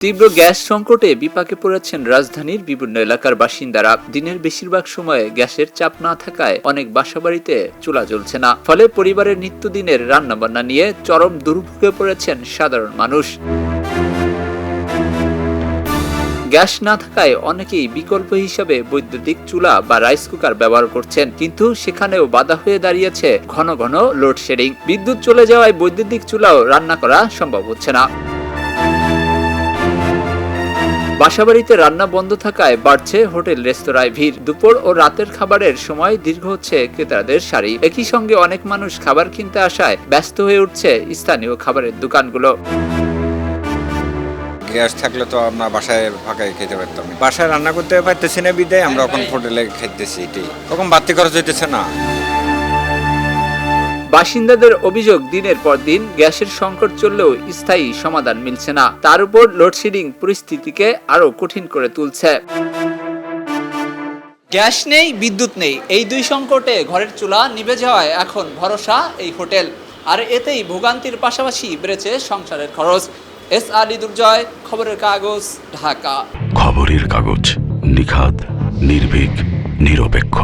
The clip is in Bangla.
তীব্র গ্যাস সংকটে বিপাকে পড়েছেন রাজধানীর বিভিন্ন এলাকার বাসিন্দারা। দিনের বেশিরভাগ সময়ে গ্যাসের চাপ না থাকায় অনেক বাসাবাড়িতে চুলা জ্বলছে না। ফলে পরিবারের নিত্যদিনের রান্নাবান্না নিয়ে চরম দুর্ভোগে পড়েছেন সাধারণ মানুষ। গ্যাস না থাকায় অনেকেই বিকল্প হিসাবে বৈদ্যুতিক চুলা বা রাইস কুকার ব্যবহার করছেন, কিন্তু সেখানেও বাধা হয়ে দাঁড়িয়েছে ঘন ঘন লোডশেডিং। বিদ্যুৎ চলে যাওয়ায় বৈদ্যুতিক চুলাও রান্না করা সম্ভব হচ্ছে না। বাসাবাড়িতে রান্না বন্ধ থাকায় বাড়ছে হোটেল রেস্তোরাঁয় ভিড়। দুপুর ও রাতের খাবারের সময় দীর্ঘ হচ্ছে ক্রেতাদের সারি। একই সঙ্গে অনেক মানুষ খাবার কিনতে আসায় ব্যস্ত হয়ে উঠছে স্থানীয় খাবারের দোকানগুলো। গ্যাস থাকলে তো আমরা বাসায় ফাঁকায় খেতে পারতাম, বাসায় রান্না করতে পারতেছি না বিদায় আমরা এখন হোটেলে খাইতেছি। এটাই তখন বাড়তি খরচ হইতেছে না। বাসিন্দাদের অভিযোগ, দিনের পর দিন গ্যাসের সংকট চললেও স্থায়ী সমাধান মিলছে না। তার উপর লোডশেডিং পরিস্থিতিকে আরো কঠিন করে তুলছে। গ্যাস নেই, বিদ্যুৎ নেই, এই দুই সংকটে ঘরের চুলা নিভে যাওয়ায় এখন ভরসা এই হোটেল। আর এতেই ভোগান্তির পাশাপাশি বেড়েছে সংসারের খরচ। এস আলী দুর্জয়, খবরের কাগজ, ঢাকা। খবরের কাগজ, নিখাত, নির্ভীক, নিরপেক্ষ।